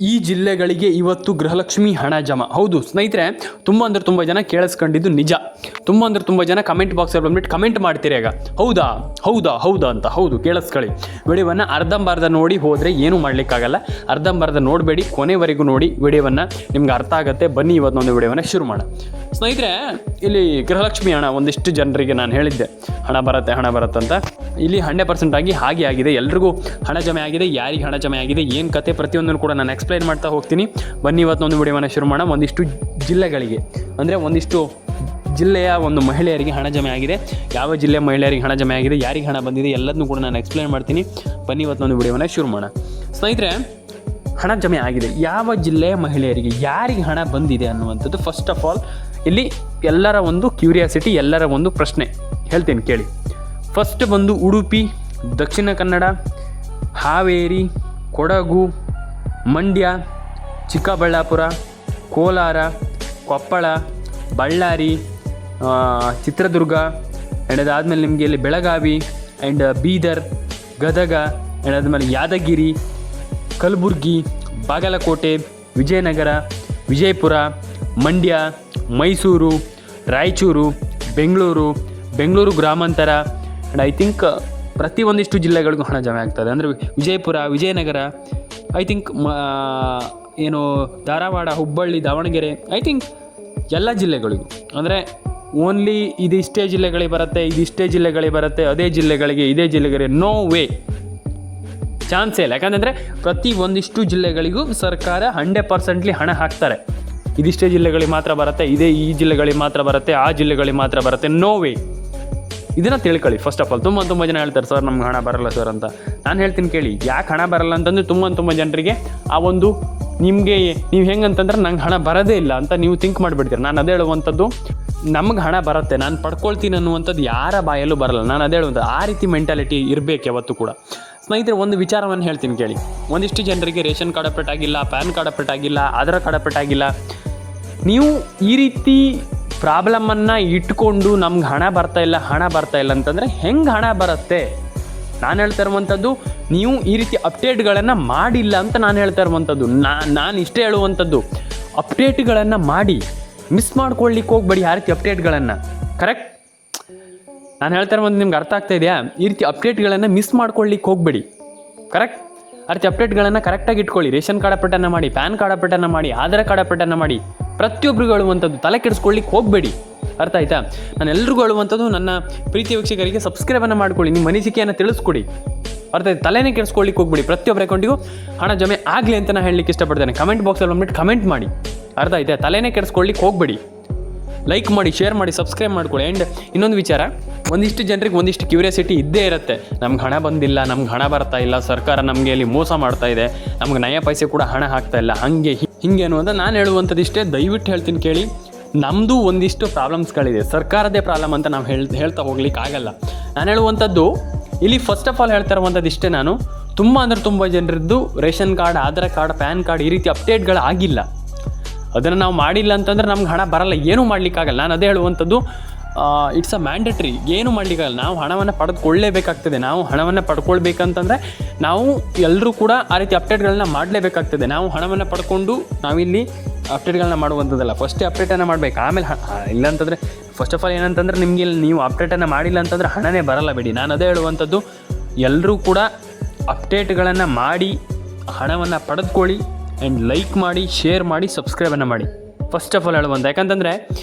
ಈ ಜಿಲ್ಲೆಗಳಿಗೆ ಇವತ್ತು ಗೃಹಲಕ್ಷ್ಮಿ ಹಣ ಜಮಾ. ಹೌದು ಸ್ನೇಹಿತರೆ, ತುಂಬ ಜನ ಕೇಳಿಸ್ಕೊಂಡಿದ್ದು ನಿಜ. ತುಂಬ ಜನ ಕಮೆಂಟ್ ಬಾಕ್ಸಲ್ಲಿ ಬಂದ್ಬಿಟ್ಟು ಕಮೆಂಟ್ ಮಾಡ್ತೀರಿ ಈಗ, ಹೌದಾ ಹೌದಾ ಹೌದಾ ಅಂತ. ಹೌದು, ಕೇಳಿಸ್ಕೊಳ್ಳಿ. ವಿಡಿಯೋವನ್ನು ಅರ್ಧಂಬರ್ಧ ನೋಡಿ ಹೋದರೆ ಏನೂ ಮಾಡಲಿಕ್ಕಾಗಲ್ಲ. ಅರ್ಧಂಬರ್ಧ ನೋಡಬೇಡಿ, ಕೊನೆವರೆಗೂ ನೋಡಿ. ವಿಡಿಯೋವನ್ನು ನಿಮ್ಗೆ ಅರ್ಥ ಆಗುತ್ತೆ. ಬನ್ನಿ ಇವತ್ತೊಂದು ವಿಡಿಯೋವನ್ನು ಶುರು ಮಾಡೋಣ. ಸ್ನೇಹಿತರೆ, ಇಲ್ಲಿ ಗೃಹಲಕ್ಷ್ಮಿ ಹಣ ಒಂದಿಷ್ಟು ಜನರಿಗೆ ನಾನು ಹೇಳಿದ್ದೆ ಹಣ ಬರುತ್ತೆ ಅಂತ. ಇಲ್ಲಿ 100% ಆಗಿ ಹಾಗೆ ಆಗಿದೆ. ಎಲ್ರಿಗೂ ಹಣ ಜಮೆ ಆಗಿದೆ. ಯಾರಿಗೆ ಹಣ ಜಮೆ ಆಗಿದೆ, ಏನು ಕತೆ, ಪ್ರತಿಯೊಂದನ್ನು ಕೂಡ ನಾನು ಎಕ್ಸ್ಪ್ಲೈನ್ ಮಾಡ್ತಾ ಹೋಗ್ತೀನಿ. ಬನ್ನಿ ಇವತ್ತೊಂದು ವಿಡಿಯೋವನ್ನು ಶುರು ಮಾಡೋಣ. ಒಂದಿಷ್ಟು ಜಿಲ್ಲೆಗಳಿಗೆ, ಅಂದರೆ ಒಂದಿಷ್ಟು ಜಿಲ್ಲೆಯ ಒಂದು ಮಹಿಳೆಯರಿಗೆ ಹಣ ಜಮೆ ಆಗಿದೆ. ಯಾವ ಜಿಲ್ಲೆಯ ಮಹಿಳೆಯರಿಗೆ ಹಣ ಜಮೆ ಆಗಿದೆ, ಯಾರಿಗೆ ಹಣ ಬಂದಿದೆ, ಎಲ್ಲದನ್ನೂ ಕೂಡ ನಾನು ಎಕ್ಸ್ಪ್ಲೈನ್ ಮಾಡ್ತೀನಿ. ಬನ್ನಿ ಇವತ್ತೊಂದು ವಿಡಿಯೋವನ್ನು ಶುರು ಮಾಡೋಣ. ಸ್ನೇಹಿತರೆ, ಹಣ ಜಮೆ ಆಗಿದೆ. ಯಾವ ಜಿಲ್ಲೆಯ ಮಹಿಳೆಯರಿಗೆ ಯಾರಿಗೆ ಹಣ ಬಂದಿದೆ ಅನ್ನುವಂಥದ್ದು ಫಸ್ಟ್ ಆಫ್ ಆಲ್ ಇಲ್ಲಿ ಎಲ್ಲರ ಒಂದು ಕ್ಯೂರಿಯಾಸಿಟಿ, ಎಲ್ಲರ ಒಂದು ಪ್ರಶ್ನೆ ಹೇಳ್ತೀನಿ ಕೇಳಿ. ಫಸ್ಟ್ ಬಂದು ಉಡುಪಿ, ದಕ್ಷಿಣ ಕನ್ನಡ, ಹಾವೇರಿ, ಕೊಡಗು, ಮಂಡ್ಯ, ಚಿಕ್ಕಬಳ್ಳಾಪುರ, ಕೋಲಾರ, ಕೊಪ್ಪಳ, ಬಳ್ಳಾರಿ, ಚಿತ್ರದುರ್ಗ, ಆ್ಯಂಡ್ ಅದಾದಮೇಲೆ ನಿಮಗೆ ಇಲ್ಲಿ ಬೆಳಗಾವಿ ಆ್ಯಂಡ್ ಬೀದರ್, ಗದಗ, ಆ್ಯಂಡ್ ಅದಾದಮೇಲೆ ಯಾದಗಿರಿ, ಕಲಬುರ್ಗಿ, ಬಾಗಲಕೋಟೆ, ವಿಜಯನಗರ, ವಿಜಯಪುರ, ಮಂಡ್ಯ, ಮೈಸೂರು, ರಾಯಚೂರು, ಬೆಂಗಳೂರು ಗ್ರಾಮಾಂತರ, ಆ್ಯಂಡ್ ಐ ಥಿಂಕ್ ಪ್ರತಿ ಒಂದಿಷ್ಟು ಜಿಲ್ಲೆಗಳಿಗೂ ಹಣ ಜಮೆ ಆಗ್ತದೆ. ಅಂದರೆ ವಿಜಯಪುರ, ವಿಜಯನಗರ, ಐ ಥಿಂಕ್ ಏನು ಧಾರವಾಡ, ಹುಬ್ಬಳ್ಳಿ, ದಾವಣಗೆರೆ, ಐ ಥಿಂಕ್ ಎಲ್ಲ ಜಿಲ್ಲೆಗಳಿಗೂ. ಅಂದರೆ ಓನ್ಲಿ ಇದಿಷ್ಟೇ ಜಿಲ್ಲೆಗಳಿಗೆ ಬರುತ್ತೆ, ಅದೇ ಜಿಲ್ಲೆಗಳಿಗೆ ಇದೇ ಜಿಲ್ಲೆಗಳಿಗೆ ನೋ ವೇ, ಚಾನ್ಸೇ ಇಲ್ಲ. ಯಾಕಂತಂದರೆ ಪ್ರತಿ ಒಂದಿಷ್ಟು ಜಿಲ್ಲೆಗಳಿಗೂ ಸರ್ಕಾರ 100% ಹಣ ಹಾಕ್ತಾರೆ. ಇದಿಷ್ಟೇ ಜಿಲ್ಲೆಗಳಿಗೆ ಮಾತ್ರ ಬರುತ್ತೆ, ಈ ಜಿಲ್ಲೆಗಳಿಗೆ ಮಾತ್ರ ಬರುತ್ತೆ, ಆ ಜಿಲ್ಲೆಗಳಿಗೆ ಮಾತ್ರ ಬರುತ್ತೆ, ನೋ ವೇ. ಇದನ್ನು ತಿಳ್ಕೊಳ್ಳಿ ಫಸ್ಟ್ ಆಫ್ ಆಲ್. ತುಂಬ ಜನ ಹೇಳ್ತಾರೆ, ಸರ್ ನಮ್ಗೆ ಹಣ ಬರಲ್ಲ ಸರ್ ಅಂತ. ನಾನು ಹೇಳ್ತೀನಿ ಕೇಳಿ, ಯಾಕೆ ಹಣ ಬರಲ್ಲ ಅಂತಂದರೆ ತುಂಬ ಜನರಿಗೆ ಆ ಒಂದು ನಿಮಗೆ ನೀವು ಹೆಂಗಂತಂದ್ರೆ ನಂಗೆ ಹಣ ಬರೋದೇ ಇಲ್ಲ ಅಂತ ನೀವು ಥಿಂಕ್ ಮಾಡಿಬಿಡ್ತೀರಿ. ನಾನು ಅದೇ ಹೇಳುವಂಥದ್ದು, ನಮಗೆ ಹಣ ಬರುತ್ತೆ, ನಾನು ಪಡ್ಕೊಳ್ತೀನಿ ಅನ್ನುವಂಥದ್ದು ಯಾರ ಬಾಯಲ್ಲೂ ಬರಲ್ಲ. ನಾನು ಅದೇ ಹೇಳುವಂಥ ಆ ರೀತಿ ಮೆಂಟಾಲಿಟಿ ಇರಬೇಕು ಯಾವತ್ತೂ ಕೂಡ. ಸ್ನೇಹಿತರೆ, ಒಂದು ವಿಚಾರವನ್ನು ಹೇಳ್ತೀನಿ ಕೇಳಿ. ಒಂದಿಷ್ಟು ಜನರಿಗೆ ರೇಷನ್ ಕಾರ್ಡ್ ಅಪ್ಡೇಟ್ ಆಗಿಲ್ಲ, ಪ್ಯಾನ್ ಕಾರ್ಡ್ ಅಪ್ಡೇಟ್ ಆಗಿಲ್ಲ, ಆಧಾರ್ ಕಾರ್ಡ್ ಅಪ್ಡೇಟ್ ಆಗಿಲ್ಲ. ನೀವು ಈ ರೀತಿ ಪ್ರಾಬ್ಲಮನ್ನು ಇಟ್ಕೊಂಡು ನಮ್ಗೆ ಹಣ ಬರ್ತಾ ಇಲ್ಲ ಅಂತಂದರೆ ಹೆಂಗೆ ಹಣ ಬರುತ್ತೆ? ನಾನು ಹೇಳ್ತಾ ಇರುವಂಥದ್ದು, ನೀವು ಈ ರೀತಿ ಅಪ್ಡೇಟ್ಗಳನ್ನು ಮಾಡಿಲ್ಲ ಅಂತ ನಾನು ಹೇಳ್ತಾ ಇರುವಂಥದ್ದು. ನಾನು ಇಷ್ಟೇ ಹೇಳುವಂಥದ್ದು, ಅಪ್ಡೇಟ್ಗಳನ್ನು ಮಾಡಿ, ಮಿಸ್ ಮಾಡ್ಕೊಳ್ಳಿಕ್ಕೆ ಹೋಗ್ಬೇಡಿ ಆ ರೀತಿ ಅಪ್ಡೇಟ್ಗಳನ್ನು. ಕರೆಕ್ಟ್? ನಾನು ಹೇಳ್ತಾ ಇರುವಂಥದ್ದು ನಿಮ್ಗೆ ಅರ್ಥ ಆಗ್ತಾ ಇದೆಯಾ? ಈ ರೀತಿ ಅಪ್ಡೇಟ್ಗಳನ್ನು ಮಿಸ್ ಮಾಡ್ಕೊಳ್ಳಿಕ್ಕೆ ಹೋಗ್ಬೇಡಿ. ಕರೆಕ್ಟ್? ಆ ರೀತಿ ಅಪ್ಡೇಟ್ಗಳನ್ನು ಕರೆಕ್ಟಾಗಿ ಇಟ್ಕೊಳ್ಳಿ. ರೇಷನ್ ಕಾರ್ಡ್ ಅಪ್ಡೇಟನ್ನು ಮಾಡಿ, ಪ್ಯಾನ್ ಕಾರ್ಡ್ ಅಪ್ಡೇಟನ್ನು ಮಾಡಿ, ಆಧಾರ್ ಕಾರ್ಡ್ ಅಪ್ಡೇಟನ್ನು ಮಾಡಿ. ಪ್ರತಿಯೊಬ್ಬರಿಗೂ ಹೇಳುವಂಥದ್ದು, ತಲೆ ಕೆಡಿಸ್ಕೊಳ್ಳಿಕ್ಕೆ ಹೋಗಬೇಡಿ. ಅರ್ಥ ಆಯಿತಾ? ನಾನು ಎಲ್ರಿಗೂ ಹೇಳುವಂಥದ್ದು, ನನ್ನ ಪ್ರೀತಿ ವೀಕ್ಷಕರಿಗೆ ಸಬ್ಸ್ಕ್ರೈಬನ್ನು ಮಾಡ್ಕೊಳ್ಳಿ, ನಿಮ್ಮ ಅನಿಸಿಕೆಯನ್ನು ತಿಳಿಸ್ಕೊಡಿ. ಅರ್ಥ ಆಯ್ತು? ತಲೆನೇ ಕೆಡಿಸ್ಕೊಳ್ಳಿಕ್ಕೆ ಹೋಗ್ಬೇಡಿ. ಪ್ರತಿಯೊಬ್ಬರ ಅಕೌಂಟಿಗೂ ಹಣ ಜಮೆ ಆಗಲಿ ಅಂತ ನಾನು ಹೇಳಲಿಕ್ಕೆ ಇಷ್ಟಪಡ್ತೇನೆ. ಕಮೆಂಟ್ ಬಾಕ್ಸಲ್ಲಿ ಬಂದ್ಬಿಟ್ಟು ಕಮೆಂಟ್ ಮಾಡಿ. ಅರ್ಥ ಆಯ್ತಾ? ತಲೆನೇ ಕೆಡಿಸ್ಕೊಳ್ಳಿಕ್ಕೆ ಹೋಗಬೇಡಿ. ಲೈಕ್ ಮಾಡಿ, ಶೇರ್ ಮಾಡಿ, ಸಬ್ಸ್ಕ್ರೈಬ್ ಮಾಡ್ಕೊಳ್ಳಿ. ಆ್ಯಂಡ್ ಇನ್ನೊಂದು ವಿಚಾರ, ಒಂದಿಷ್ಟು ಜನರಿಗೆ ಒಂದಿಷ್ಟು ಕ್ಯೂರಿಯಾಸಿಟಿ ಇದ್ದೇ ಇರುತ್ತೆ. ನಮ್ಗೆ ಹಣ ಬಂದಿಲ್ಲ, ನಮ್ಗೆ ಹಣ ಬರ್ತಾ ಇಲ್ಲ, ಸರ್ಕಾರ ನಮಗೆ ಇಲ್ಲಿ ಮೋಸ ಮಾಡ್ತಾ ಇದೆ, ನಮ್ಗೆ ನಯ ಪೈಸೆ ಕೂಡ ಹಣ ಹಾಕ್ತಾ ಇಲ್ಲ, ಹಿಂಗೆ ಅನ್ನುವಂಥ ನಾನು ಹೇಳುವಂಥದ್ದು ಇಷ್ಟೇ. ದಯವಿಟ್ಟು ಹೇಳ್ತೀನಿ ಕೇಳಿ, ನಮ್ಮದು ಒಂದಿಷ್ಟು ಪ್ರಾಬ್ಲಮ್ಸ್ಗಳಿದೆ. ಸರ್ಕಾರದೇ ಪ್ರಾಬ್ಲಮ್ ಅಂತ ನಾವು ಹೇಳ್ತಾ ಹೋಗ್ಲಿಕ್ಕೆ ಆಗಲ್ಲ. ನಾನು ಹೇಳುವಂಥದ್ದು ಇಲ್ಲಿ ಫಸ್ಟ್ ಆಫ್ ಆಲ್ ಹೇಳ್ತಾ ಇರುವಂಥದ್ದು ಇಷ್ಟೇ. ನಾನು ತುಂಬ ಜನರದ್ದು ration card, Aadhaar card, PAN card ಈ ರೀತಿ ಅಪ್ಡೇಟ್ಗಳು ಆಗಿಲ್ಲ. ಅದನ್ನು ನಾವು ಮಾಡಿಲ್ಲ ಅಂತಂದರೆ ನಮ್ಗೆ ಹಣ ಬರಲ್ಲ, ಏನೂ ಮಾಡಲಿಕ್ಕಾಗಲ್ಲ. ನಾನು ಅದೇ ಹೇಳುವಂಥದ್ದು, ಇಟ್ಸ್ ಅ ಮ್ಯಾಂಡೇಟ್ರಿ, ಏನೂ ಮಾಡಲಿಕ್ಕಾಗಲ್ಲ. ನಾವು ಹಣವನ್ನು ಪಡೆದುಕೊಳ್ಳಲೇಬೇಕಾಗ್ತದೆ. ನಾವು ಹಣವನ್ನು ಪಡ್ಕೊಳ್ಬೇಕಂತಂದರೆ ನಾವು ಎಲ್ಲರೂ ಕೂಡ ಆ ರೀತಿ ಅಪ್ಡೇಟ್ಗಳನ್ನ ಮಾಡಲೇಬೇಕಾಗ್ತದೆ. ನಾವು ಹಣವನ್ನು ಪಡ್ಕೊಂಡು ನಾವಿಲ್ಲಿ ಅಪ್ಡೇಟ್ಗಳನ್ನ ಮಾಡುವಂಥದ್ದಲ್ಲ. ಫಸ್ಟೇ ಅಪ್ಡೇಟನ್ನು ಮಾಡಬೇಕು, ಆಮೇಲೆ ಇಲ್ಲಾಂತಂದರೆ ಫಸ್ಟ್ ಆಫ್ ಆಲ್ ಏನಂತಂದರೆ ನಿಮಗೆ ನೀವು ಅಪ್ಡೇಟನ್ನು ಮಾಡಿಲ್ಲ ಅಂತಂದರೆ ಹಣನೇ ಬರಲ್ಲ ಬಿಡಿ. ನಾನು ಅದೇ ಹೇಳುವಂಥದ್ದು, ಎಲ್ಲರೂ ಕೂಡ ಅಪ್ಡೇಟ್ಗಳನ್ನು ಮಾಡಿ ಹಣವನ್ನು ಪಡೆದುಕೊಳ್ಳಿ. ಆ್ಯಂಡ್ ಲೈಕ್ ಮಾಡಿ, ಶೇರ್ ಮಾಡಿ, ಸಬ್ಸ್ಕ್ರೈಬನ್ನು ಮಾಡಿ. ಫಸ್ಟ್ ಆಫ್ ಆಲ್ ಹೇಳುವಂಥ, ಯಾಕಂತಂದರೆ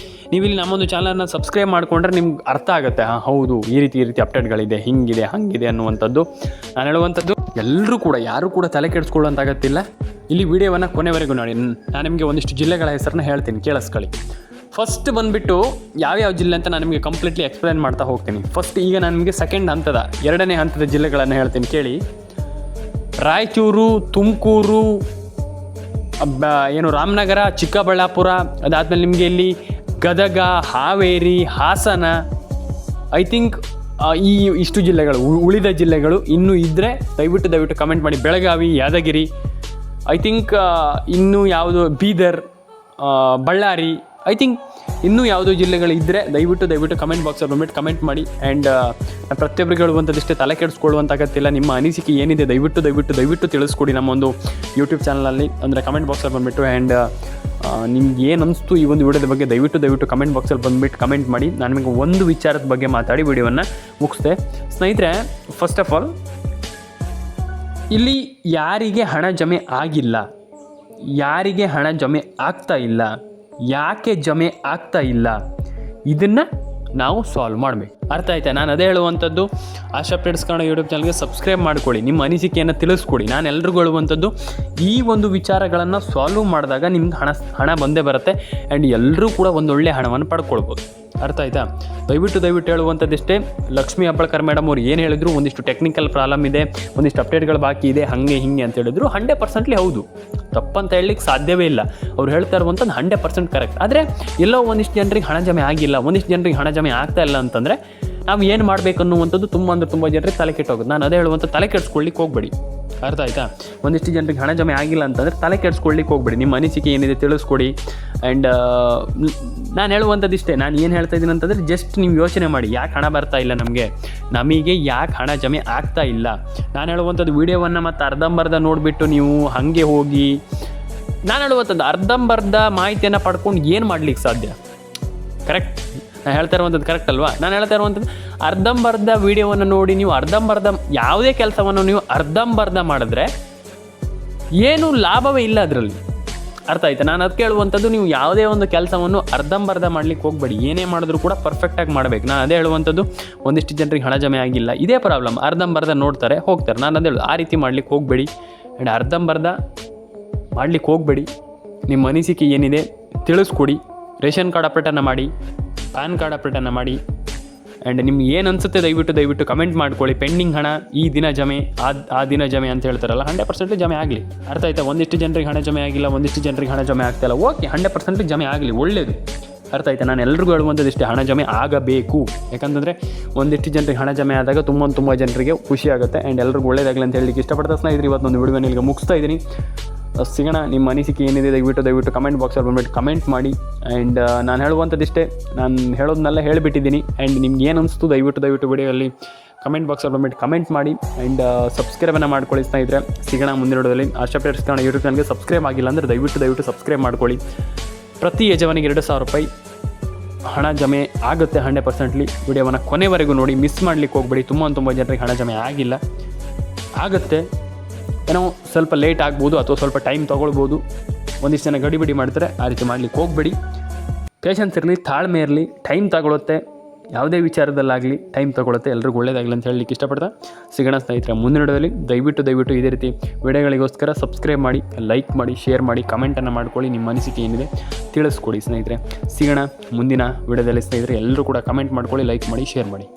ನೀವಿಲ್ಲಿ ನಮ್ಮೊಂದು ಚಾನಲನ್ನು ಸಬ್ಸ್ಕ್ರೈಬ್ ಮಾಡಿಕೊಂಡ್ರೆ ನಿಮ್ಗೆ ಅರ್ಥ ಆಗುತ್ತೆ, ಹೌದು ಈ ರೀತಿ ಅಪ್ಡೇಟ್ಗಳಿದೆ, ಹಿಂಗಿದೆ ಹಂಗಿದೆ ಅನ್ನುವಂಥದ್ದು. ನಾನು ಹೇಳುವಂಥದ್ದು, ಎಲ್ಲರೂ ಕೂಡ ಯಾರೂ ಕೂಡ ತಲೆ ಕೆಡಿಸ್ಕೊಳ್ಳೋಂತಾಗತ್ತಿಲ್ಲ. ಇಲ್ಲಿ ವಿಡಿಯೋವನ್ನು ಕೊನೆವರೆಗೂ ನೋಡಿ. ನಾನು ನಿಮಗೆ ಒಂದಿಷ್ಟು ಜಿಲ್ಲೆಗಳ ಹೆಸರನ್ನ ಹೇಳ್ತೀನಿ, ಕೇಳಿಸ್ಕೊಳ್ಳಿ. ಫಸ್ಟ್ ಬಂದುಬಿಟ್ಟು ಯಾವ್ಯಾವ ಜಿಲ್ಲೆ ಅಂತ ನಾನು ನಿಮಗೆ ಕಂಪ್ಲೀಟ್ಲಿ ಎಕ್ಸ್ಪ್ಲೈನ್ ಮಾಡ್ತಾ ಹೋಗ್ತೀನಿ. ಫಸ್ಟ್ ಈಗ ನಾನು ನಿಮಗೆ ಎರಡನೇ ಹಂತದ ಜಿಲ್ಲೆಗಳನ್ನು ಹೇಳ್ತೀನಿ ಕೇಳಿ. ರಾಯಚೂರು, ತುಮಕೂರು, ರಾಮನಗರ, ಚಿಕ್ಕಬಳ್ಳಾಪುರ, ಅದಾದಮೇಲೆ ನಿಮಗೆ ಇಲ್ಲಿ ಗದಗ, ಹಾವೇರಿ, ಹಾಸನ, ಐ ಥಿಂಕ್ ಇಷ್ಟು ಜಿಲ್ಲೆಗಳು. ಉಳಿದ ಜಿಲ್ಲೆಗಳು ಇನ್ನೂ ಇದ್ದರೆ ದಯವಿಟ್ಟು ಕಮೆಂಟ್ ಮಾಡಿ. ಬೆಳಗಾವಿ, ಯಾದಗಿರಿ, ಐ ಥಿಂಕ್ ಇನ್ನೂ ಯಾವುದು ಬೀದರ್, ಬಳ್ಳಾರಿ, ಐ ಥಿಂಕ್ ಇನ್ನೂ ಯಾವುದೋ ಜಿಲ್ಲೆಗಳಿದ್ದರೆ ದಯವಿಟ್ಟು ಕಮೆಂಟ್ ಬಾಕ್ಸಲ್ಲಿ ಬಂದ್ಬಿಟ್ಟು ಕಮೆಂಟ್ ಮಾಡಿ. ಆ್ಯಂಡ್ ಪ್ರತಿಯೊಬ್ಬರಿಗೆ ಹೇಳುವಂಥದ್ದಿಷ್ಟೇ, ತಲೆ ಕೆಡಿಸ್ಕೊಳ್ಳುವಂತಾಗತ್ತಿಲ್ಲ. ನಿಮ್ಮ ಅನಿಸಿಕೆ ಏನಿದೆ ದಯವಿಟ್ಟು ತಿಳಿಸ್ಕೊಡಿ ನಮ್ಮ ಒಂದು ಯೂಟ್ಯೂಬ್ ಚಾನಲಲ್ಲಿ, ಅಂದರೆ ಕಮೆಂಟ್ ಬಾಕ್ಸಲ್ಲಿ ಬಂದುಬಿಟ್ಟು. ಆ್ಯಂಡ್ ನಿಮ್ಗೆ ಏನು ಅನಿಸ್ತು ಈ ಒಂದು ವಿಡಿಯೋದ ಬಗ್ಗೆ ದಯವಿಟ್ಟು ಕಮೆಂಟ್ ಬಾಕ್ಸಲ್ಲಿ ಬಂದುಬಿಟ್ಟು ಕಮೆಂಟ್ ಮಾಡಿ. ನಾನು ನಿಮಗೆ ಒಂದು ವಿಚಾರದ ಬಗ್ಗೆ ಮಾತಾಡಿ ವಿಡಿಯೋವನ್ನು ಮುಗಿಸ್ದೆ. ಸ್ನೇಹಿತರೆ, ಫಸ್ಟ್ ಆಫ್ ಆಲ್ ಇಲ್ಲಿ ಯಾರಿಗೆ ಹಣ ಜಮೆ ಆಗಿಲ್ಲ, ಯಾರಿಗೆ ಹಣ ಜಮೆ ಆಗ್ತಾ ಇಲ್ಲ, ಯಾಕೆ ಜಮೆ ಆಗ್ತಾ ಇಲ್ಲ, ಇದನ್ನು ನಾವು ಸಾಲ್ವ್ ಮಾಡಬೇಕು. ಅರ್ಥ ಆಯ್ತಾ? ನಾನು ಅದೇ ಹೇಳುವಂಥದ್ದು, ಆಶಾ ಅಪ್ಡೇಟ್ಸ್ ಕನ್ನಡ ಯೂಟ್ಯೂಬ್ ಚಾನಲ್ಗೆ ಸಬ್ಸ್ಕ್ರೈಬ್ ಮಾಡ್ಕೊಳ್ಳಿ, ನಿಮ್ಮ ಅನಿಸಿಕೆಯನ್ನು ತಿಳಿಸ್ಕೊಡಿ. ನಾನು ಎಲ್ರಿಗೂ ಹೇಳುವಂಥದ್ದು, ಈ ಒಂದು ವಿಚಾರಗಳನ್ನು ಸಾಲ್ವ್ ಮಾಡಿದಾಗ ನಿಮ್ಗೆ ಹಣ ಬಂದೇ ಬರುತ್ತೆ. ಆ್ಯಂಡ್ ಎಲ್ಲರೂ ಕೂಡ ಒಂದೊಳ್ಳೆ ಹಣವನ್ನು ಪಡ್ಕೊಳ್ಬೋದು. ಅರ್ಥ ಆಯ್ತಾ? ದಯವಿಟ್ಟು ಹೇಳುವಂಥದ್ದಿಷ್ಟೇ, ಲಕ್ಷ್ಮೀ ಹೆಬ್ಬಾಳ್ಕರ್ ಮೇಡಮ್ ಅವ್ರು ಏನು ಹೇಳಿದ್ರು, ಒಂದಿಷ್ಟು ಟೆಕ್ನಿಕಲ್ ಪ್ರಾಬ್ಲಮ್ ಇದೆ, ಒಂದಿಷ್ಟು ಅಪ್ಡೇಟ್ಗಳು ಬಾಕಿ ಇದೆ, ಹಾಗೆ ಹಿಂಗೆ ಅಂತ ಹೇಳಿದ್ರು. 100% ಹೌದು, ತಪ್ಪಂತ ಹೇಳಲಿಕ್ಕೆ ಸಾಧ್ಯವೇ ಇಲ್ಲ. ಅವ್ರು ಹೇಳ್ತಾ ಇರುವಂಥದ್ದು 100% ಕರೆಕ್ಟ್. ಆದರೆ ಎಲ್ಲೋ ಒಂದಿಷ್ಟು ಜನರಿಗೆ ಹಣ ಜಮೆ ಆಗಿಲ್ಲ, ಒಂದಿಷ್ಟು ಜನರಿಗೆ ಹಣ ಜಮೆ ಆಗ್ತಾ ಇಲ್ಲ ಅಂತಂದರೆ ನಾವು ಏನು ಮಾಡಬೇಕು ಅನ್ನುವಂಥದ್ದು ತುಂಬ ಜನರಿಗೆ ತಲೆ ಕೆಟ್ಟೋಗುತ್ತೆ. ನಾನು ಅದೇ ಹೇಳುವಂಥ, ತಲೆ ಕೆಡಿಸ್ಕೊಳ್ಳಿಕ್ಕೆ ಹೋಗಬೇಡಿ. ಅರ್ಥ ಆಯ್ತಾ? ಒಂದಿಷ್ಟು ಜನರಿಗೆ ಹಣ ಜಮೆ ಆಗಿಲ್ಲ ಅಂತಂದರೆ ತಲೆ ಕೆಡಿಸ್ಕೊಳ್ಳಿಕ್ಕೆ ಹೋಗಬೇಡಿ. ನಿಮ್ಮ ಅನಿಸಿಕೆ ಏನಿದೆ ತಿಳಿಸ್ಕೊಡಿ. ಆ್ಯಂಡ್ ನಾನು ಹೇಳುವಂಥದ್ದು ಇಷ್ಟೇ, ನಾನು ಏನು ಹೇಳ್ತಾ ಇದ್ದೀನಿ ಅಂತಂದರೆ, ಜಸ್ಟ್ ನೀವು ಯೋಚನೆ ಮಾಡಿ, ಯಾಕೆ ಹಣ ಬರ್ತಾ ಇಲ್ಲ ನಮಗೆ ಯಾಕೆ ಹಣ ಜಮೆ ಆಗ್ತಾ ಇಲ್ಲ. ನಾನು ಹೇಳುವಂಥದ್ದು, ವೀಡಿಯೋವನ್ನು ಮತ್ತು ಅರ್ಧಂಬರ್ಧ ನೋಡಿಬಿಟ್ಟು ನೀವು ಹಾಗೆ ಹೋಗಿ, ನಾನು ಹೇಳುವಂಥದ್ದು ಅರ್ಧಂಬರ್ಧ ಮಾಹಿತಿಯನ್ನು ಪಡ್ಕೊಂಡು ಏನು ಮಾಡಲಿಕ್ಕೆ ಸಾಧ್ಯ? ಕರೆಕ್ಟ್? ನಾನು ಹೇಳ್ತಾ ಇರುವಂಥದ್ದು ಕರೆಕ್ಟ್ ಅಲ್ವಾ? ನಾನು ಹೇಳ್ತಾ ಇರುವಂಥದ್ದು, ಅರ್ಧಂಬರ್ಧ ವೀಡಿಯೋವನ್ನು ನೋಡಿ ನೀವು ಯಾವುದೇ ಕೆಲಸವನ್ನು ನೀವು ಅರ್ಧಂಬರ್ಧ ಮಾಡಿದ್ರೆ ಏನೂ ಲಾಭವೇ ಇಲ್ಲ ಅದರಲ್ಲಿ. ಅರ್ಥ ಆಯ್ತಾ? ನಾನು ಅದಕ್ಕೆ ಹೇಳುವಂಥದ್ದು, ನೀವು ಯಾವುದೇ ಒಂದು ಕೆಲಸವನ್ನು ಅರ್ಧಂಬರ್ಧ ಮಾಡಲಿಕ್ಕೆ ಹೋಗಬೇಡಿ. ಏನೇ ಮಾಡಿದ್ರು ಕೂಡ ಪರ್ಫೆಕ್ಟಾಗಿ ಮಾಡಬೇಕು. ನಾನು ಅದೇ ಹೇಳುವಂಥದ್ದು, ಒಂದಿಷ್ಟು ಜನರಿಗೆ ಹಣ ಜಮೆ ಆಗಿಲ್ಲ, ಇದೇ ಪ್ರಾಬ್ಲಮ್. ಅರ್ಧಂಬರ್ಧ ನೋಡ್ತಾರೆ, ಹೋಗ್ತಾರೆ. ನಾನು ಅದೇ ಹೇಳೋದು, ಆ ರೀತಿ ಮಾಡಲಿಕ್ಕೆ ಹೋಗಬೇಡಿ. ಆ್ಯಂಡ್ ಅರ್ಧಂಬರ್ಧ ಮಾಡಲಿಕ್ಕೆ ಹೋಗಬೇಡಿ. ನಿಮ್ಮ ಅನಿಸಿಕೆ ಏನಿದೆ ತಿಳಿಸ್ಕೊಡಿ. ರೇಷನ್ ಕಾರ್ಡ್ ಅಪ್ಡೇಟನ್ನು ಮಾಡಿ, ಪ್ಯಾನ್ ಕಾರ್ಡ್ ಅಪ್ಡೇಟನ್ನು ಮಾಡಿ. ಆ್ಯಂಡ್ ನಿಮ್ಗೆ ಏನು ಅನಿಸುತ್ತೆ ದಯವಿಟ್ಟು ಕಮೆಂಟ್ ಮಾಡ್ಕೊಳ್ಳಿ. ಪೆಂಡಿಂಗ್ ಹಣ ಈ ದಿನ ಜಮೆ, ಆ ದಿನ ಜಮೆ ಅಂತ ಹೇಳ್ತಾರಲ್ಲ, 100% ಜಮೆ ಆಗಲಿ. ಅರ್ಥ ಆಯ್ತಾ? ಒಂದಿಷ್ಟು ಜನರಿಗೆ ಹಣ ಜಮೆ ಆಗಿಲ್ಲ, ಒಂದಿಷ್ಟು ಜನರಿಗೆ ಹಣ ಜಮೆ ಆಗ್ತಾಯಿಲ್ಲ, ಓಕೆ, 100% ಜಮೆ ಆಗಲಿ, ಒಳ್ಳೆಯದು. ಅರ್ಥ ಆಯ್ತಾ? ನಾನು ಎಲ್ರಿಗೂ ಹೇಳುವಂಥದ್ದು ಇಷ್ಟೇ, ಹಣ ಜಮೆ ಆಗಬೇಕು. ಯಾಕಂತಂದರೆ ಒಂದಿಷ್ಟು ಜನರಿಗೆ ಹಣ ಜಮೆ ಆದಾಗ ತುಂಬ ಜನರಿಗೆ ಖುಷಿ ಆಗುತ್ತೆ. ಆ್ಯಂಡ್ ಎಲ್ರಿಗೂ ಒಳ್ಳೇದಾಗಲಿ ಅಂತ ಹೇಳಲಿಕ್ಕೆ ಇಷ್ಟಪಡ್ತಾ ಸ್ನೇಹಿತರೆ, ಇವತ್ತೊಂದು ವಿಡಿಯೋನ ಇಲ್ಲಿಗೆ ಮುಗಿಸ್ತಾ ಇದ್ದೀನಿ. ಸಿಗೋಣ. ನಿಮ್ಮ ಅನಿಸಿಕೆ ಏನಿದೆ ದಯವಿಟ್ಟು ಕಮೆಂಟ್ ಬಾಕ್ಸಲ್ಲಿ ಬಂದುಬಿಟ್ಟು ಕಮೆಂಟ್ ಮಾಡಿ. ಆ್ಯಂಡ್ ನಾನು ಹೇಳುವಂಥದ್ದಿಷ್ಟೇ, ನಾನು ಹೇಳೋದನ್ನೆಲ್ಲ ಹೇಳಿಬಿಟ್ಟಿದ್ದೀನಿ. ಆ್ಯಂಡ್ ನಿಮ್ಗೆ ಏನು ಅನಿಸ್ತು ದಯವಿಟ್ಟು ವಿಡಿಯೋಲ್ಲಿ ಕಮೆಂಟ್ ಬಾಕ್ಸಲ್ಲಿ ಬಂದುಬಿಟ್ಟು ಕಮೆಂಟ್ ಮಾಡಿ. ಆ್ಯಂಡ್ ಸಬ್ಸ್ಕ್ರೈಬನ್ನು ಮಾಡ್ಕೊಳ್ಳಿ ಸ್ನೇಹಿತರೆ. ಸಿಗೋಣ ಮುಂದಿನ ವಿಡಿಯೋದಲ್ಲಿ. ಆಶಾ ಅಪ್ಡೇಟ್ಸ್ ಕನ್ನಡ ಯೂಟ್ಯೂಬ್ ಚಾನಲ್ಗೆ ಸಬ್ಸ್ಕ್ರೈಬ್ ಆಗಿಲ್ಲ ಅಂದರೆ ದಯವಿಟ್ಟು ಸಬ್ಸ್ಕ್ರೈಬ್ ಮಾಡ್ಕೊಳ್ಳಿ. ಪ್ರತಿ ಯಜಮಾನಿಗೆ 2,000 ರೂಪಾಯಿ ಹಣ ಜಮೆ ಆಗುತ್ತೆ 100%. ವಿಡಿಯೋವನ್ನು ಕೊನೆವರೆಗೂ ನೋಡಿ, ಮಿಸ್ ಮಾಡಲಿಕ್ಕೆ ಹೋಗಬೇಡಿ. ತುಂಬ ಜನರಿಗೆ ಹಣ ಜಮೆ ಆಗುತ್ತೆ. ಏನೋ ಸ್ವಲ್ಪ ಲೇಟ್ ಆಗ್ಬೋದು ಅಥವಾ ಸ್ವಲ್ಪ ಟೈಮ್ ತೊಗೊಳ್ಬೋದು. ಒಂದಿಷ್ಟು ಜನ ಗಡಿಬಿಡಿ ಮಾಡ್ತಾರೆ, ಆ ರೀತಿ ಮಾಡಲಿಕ್ಕೆ ಹೋಗಬೇಡಿ. ಪೇಷನ್ಸ್ ಇರಲಿ, ತಾಳ್ಮೆ ಇರಲಿ, ಟೈಮ್ ತಗೊಳುತ್ತೆ. ಯಾವುದೇ ವಿಚಾರದಲ್ಲಾಗಲಿ ಟೈಮ್ ತೊಗೊಳುತ್ತೆ. ಎಲ್ರಿಗೂ ಒಳ್ಳೇದಾಗಲಿ ಅಂತ ಹೇಳಲಿಕ್ಕೆ ಇಷ್ಟಪಡ್ತಾ ಸಿಗೋಣ ಸ್ನೇಹಿತರೆ ಮುಂದಿನ ವಿಡಿಯೋದಲ್ಲಿ. ದಯವಿಟ್ಟು ಇದೇ ರೀತಿ ವಿಡಿಯೋಗಳಿಗೋಸ್ಕರ ಸಬ್ಸ್ಕ್ರೈಬ್ ಮಾಡಿ, ಲೈಕ್ ಮಾಡಿ, ಶೇರ್ ಮಾಡಿ, ಕಮೆಂಟನ್ನು ಮಾಡ್ಕೊಳ್ಳಿ. ನಿಮ್ಮ ಅನಿಸಿಕೆ ಏನಿದೆ ತಿಳಿಸ್ಕೊಡಿ ಸ್ನೇಹಿತರೆ. ಸಿಗೋಣ ಮುಂದಿನ ವಿಡಿಯೋದಲ್ಲಿ ಸ್ನೇಹಿತರೆ. ಎಲ್ಲರೂ ಕೂಡ ಕಮೆಂಟ್ ಮಾಡ್ಕೊಳ್ಳಿ, ಲೈಕ್ ಮಾಡಿ, ಶೇರ್ ಮಾಡಿ.